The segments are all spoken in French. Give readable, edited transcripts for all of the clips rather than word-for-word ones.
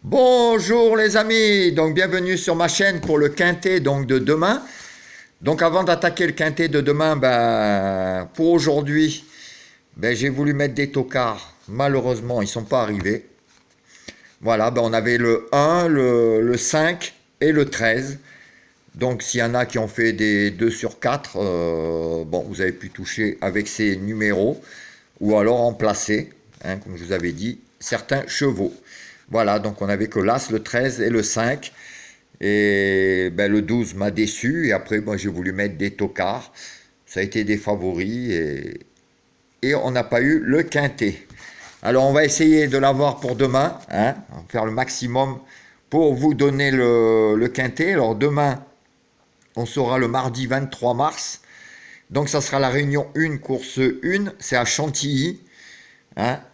Bonjour les amis, donc bienvenue sur ma chaîne pour le quintet donc de demain. Donc avant d'attaquer le quintet de demain, pour aujourd'hui, j'ai voulu mettre des tocards. Malheureusement, ils ne sont pas arrivés. Voilà, on avait le 1, le 5 et le 13. Donc s'il y en a qui ont fait des 2 sur 4, vous avez pu toucher avec ces numéros ou alors en placer, comme je vous avais dit, certains chevaux. Voilà, donc on avait que l'As, le 13 et le 5. Et le 12 m'a déçu. Et après, moi, j'ai voulu mettre des tocards. Ça a été des favoris. Et on n'a pas eu le quintet. Alors, on va essayer de l'avoir pour demain. On va faire le maximum pour vous donner le quintet. Alors, demain, on sera le mardi 23 mars. Donc, ça sera la réunion 1, course 1. C'est à Chantilly.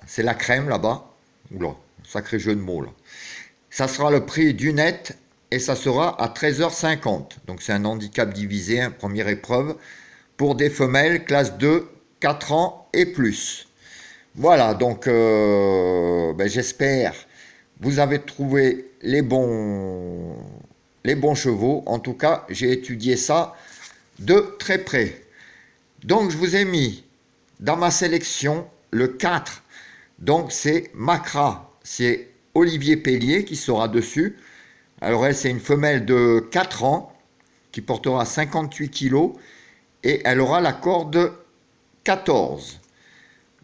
C'est la crème là-bas. Oula, sacré jeu de mots là. Ça sera le prix du net et ça sera à 13h50. Donc c'est un handicap divisé, première épreuve, pour des femelles classe 2, 4 ans et plus. Voilà, donc j'espère vous avez trouvé les bons chevaux. En tout cas, j'ai étudié ça de très près. Donc je vous ai mis dans ma sélection le 4. Donc c'est Macra, c'est Olivier Pellier qui sera dessus. Alors elle, c'est une femelle de 4 ans qui portera 58 kg et elle aura la corde 14.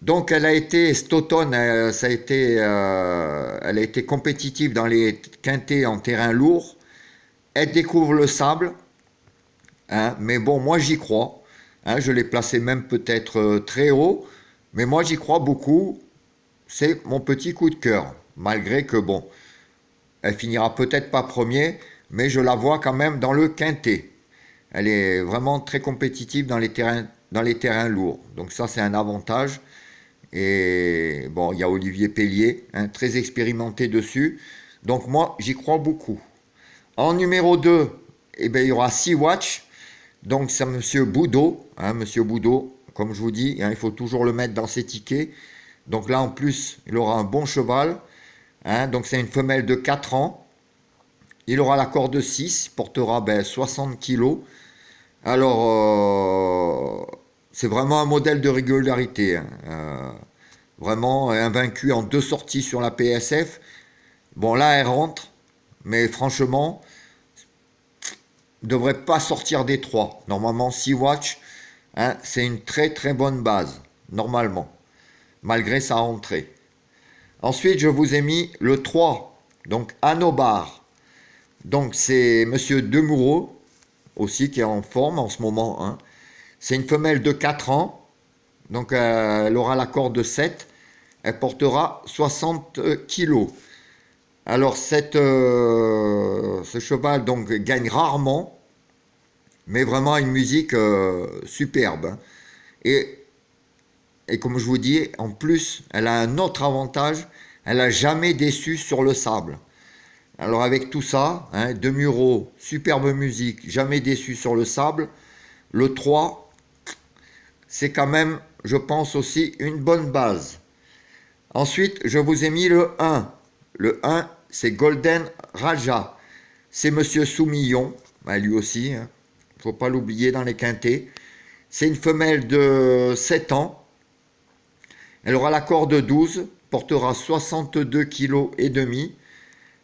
Donc elle a été, cet automne, elle a été compétitive dans les quintets en terrain lourd. Elle découvre le sable, mais bon, moi j'y crois. Je l'ai placé même peut-être très haut, mais moi j'y crois beaucoup. C'est mon petit coup de cœur, malgré que elle finira peut-être pas premier, mais je la vois quand même dans le quintet. Elle est vraiment très compétitive dans les terrains lourds, donc ça c'est un avantage. Et bon, il y a Olivier Pellier, très expérimenté dessus, donc moi j'y crois beaucoup. En numéro 2, il y aura Sea-Watch, donc c'est Monsieur Boudot, Monsieur Boudot, comme je vous dis, il faut toujours le mettre dans ses tickets. Donc là, en plus, il aura un bon cheval. Donc c'est une femelle de 4 ans. Il aura la corde 6, portera 60 kg. Alors, c'est vraiment un modèle de régularité. Vraiment invaincu en 2 sorties sur la PSF. Bon, là, elle rentre. Mais franchement, ne devrait pas sortir des 3. Normalement, Sea-Watch, c'est une très très bonne base. Normalement. Malgré sa rentrée. Ensuite, je vous ai mis le 3, donc Anobar. Donc c'est Monsieur Demoureau, aussi, qui est en forme en ce moment. C'est une femelle de 4 ans, donc elle aura la corde de 7, elle portera 60 kg. Alors ce cheval donc gagne rarement, mais vraiment une musique superbe. Et comme je vous dis, en plus, elle a un autre avantage, elle n'a jamais déçu sur le sable. Alors avec tout ça, Demuro, superbe musique, jamais déçu sur le sable. Le 3, c'est quand même, je pense aussi, une bonne base. Ensuite, je vous ai mis le 1. Le 1, c'est Golden Raja. C'est Monsieur Soumillon, lui aussi, il ne faut pas l'oublier dans les quintets. C'est une femelle de 7 ans. Elle aura la corde 12, portera 62 kg et demi.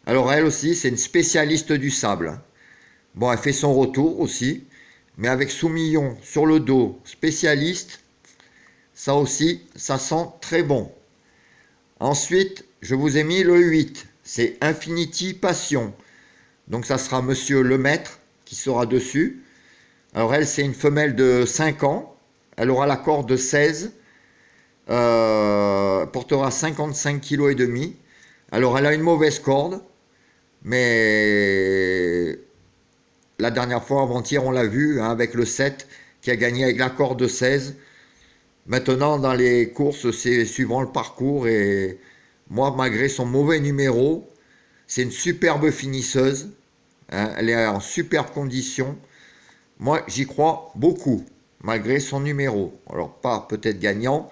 Alors elle aussi, c'est une spécialiste du sable. Bon, elle fait son retour aussi, mais avec Soumillon sur le dos, spécialiste, ça aussi, ça sent très bon. Ensuite, je vous ai mis le 8, c'est Infinity Passion. Donc ça sera Monsieur Lemaître qui sera dessus. Alors elle, c'est une femelle de 5 ans. Elle aura la corde 16. Portera 55 kg et demi. Alors elle a une mauvaise corde, mais la dernière fois, avant-hier, on l'a vu avec le 7 qui a gagné avec la corde 16. Maintenant, dans les courses, c'est suivant le parcours. Et moi, malgré son mauvais numéro, c'est une superbe finisseuse. Elle est en superbe condition. Moi, j'y crois beaucoup, malgré son numéro. Alors, pas peut-être gagnant,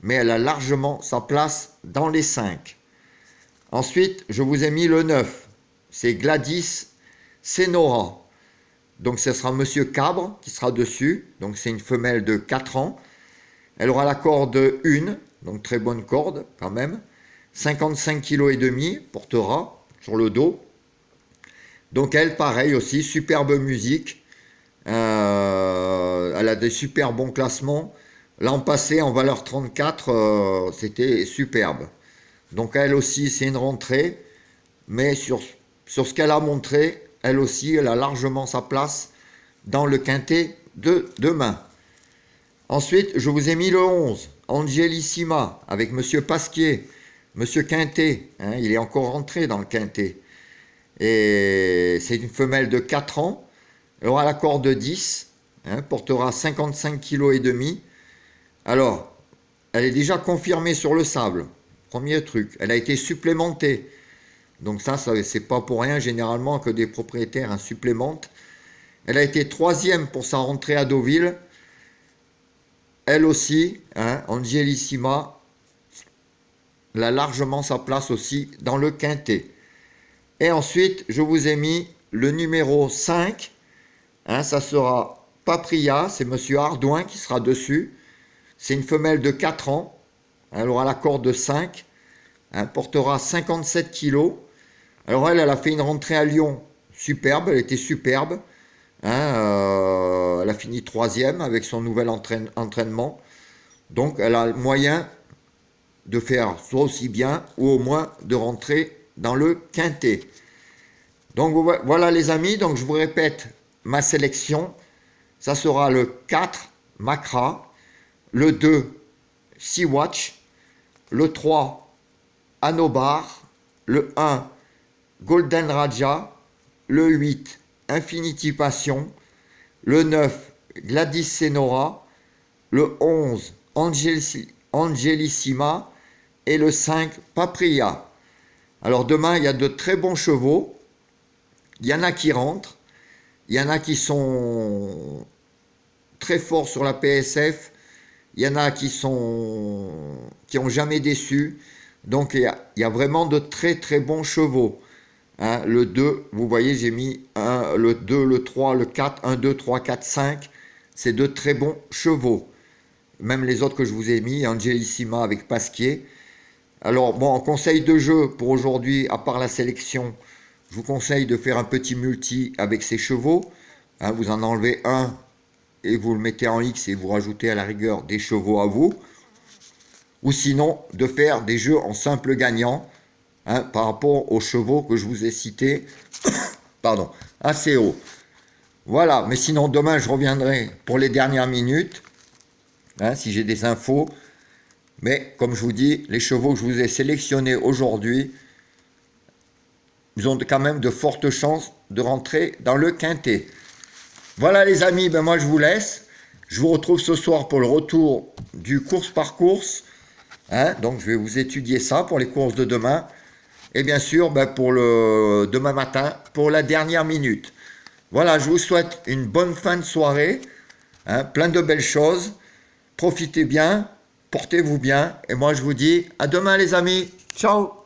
mais elle a largement sa place dans les 5. Ensuite, je vous ai mis le 9. C'est Gladys Senora. Donc, ce sera Monsieur Cabre qui sera dessus. Donc, c'est une femelle de 4 ans. Elle aura la corde 1, donc très bonne corde quand même. 55 kg et demi portera sur le dos. Donc, elle, pareil aussi, superbe musique. Elle a des super bons classements. L'an passé, en valeur 34, c'était superbe. Donc, elle aussi, c'est une rentrée. Mais sur ce qu'elle a montré, elle aussi, elle a largement sa place dans le quintet de demain. Ensuite, je vous ai mis le 11, Angelissima, avec Monsieur Pasquier, Monsieur Quintet. Hein, il est encore rentré dans le quintet. Et c'est une femelle de 4 ans. Elle aura la corde 10, hein, portera 55 kg et demi. Alors, elle est déjà confirmée sur le sable. Premier truc, elle a été supplémentée. Donc ça c'est pas pour rien généralement que des propriétaires supplémentent. Elle a été 3e pour sa rentrée à Deauville. Elle aussi, hein, Angelissima, elle a largement sa place aussi dans le quintet. Et ensuite, je vous ai mis le numéro 5. Hein, ça sera Papria, c'est Monsieur Ardouin qui sera dessus. C'est une femelle de 4 ans. Elle aura la corde de 5. Elle portera 57 kg. Alors elle a fait une rentrée à Lyon superbe, elle était superbe. Hein, elle a fini 3e avec son nouvel entraînement. Donc elle a le moyen de faire soit aussi bien ou au moins de rentrer dans le quintet. Donc voilà les amis, donc je vous répète ma sélection. Ça sera le 4, Macra, le 2, Sea-Watch, le 3, Anobar, le 1, Golden Raja, le 8, Infinity Passion, le 9, Gladys Senora, le 11, Angelissima et le 5, Papria. Alors demain, il y a de très bons chevaux. Il y en a qui rentrent, il y en a qui sont très forts sur la PSF, il y en a qui ont jamais déçu. Donc il y a vraiment de très très bons chevaux. Hein, le 2, vous voyez, j'ai mis le 2, le 3, le 4, 1, 2, 3, 4, 5. C'est de très bons chevaux. Même les autres que je vous ai mis, Angelissima avec Pasquier. Alors, bon, en conseil de jeu pour aujourd'hui, à part la sélection, je vous conseille de faire un petit multi avec ces chevaux. Hein, vous en enlevez un et vous le mettez en X et vous rajoutez à la rigueur des chevaux à vous. Ou sinon, de faire des jeux en simple gagnant. Hein, par rapport aux chevaux que je vous ai cités, pardon, assez haut. Voilà, mais sinon demain je reviendrai pour les dernières minutes, hein, si j'ai des infos. Mais comme je vous dis, les chevaux que je vous ai sélectionnés aujourd'hui, ils ont quand même de fortes chances de rentrer dans le quintet. Voilà les amis, ben moi je vous laisse. Je vous retrouve ce soir pour le retour du course par course. Hein, donc je vais vous étudier ça pour les courses de demain. Et bien sûr, ben pour le demain matin, pour la dernière minute. Voilà, je vous souhaite une bonne fin de soirée, hein, plein de belles choses. Profitez bien, portez-vous bien. Et moi, je vous dis à demain les amis. Ciao!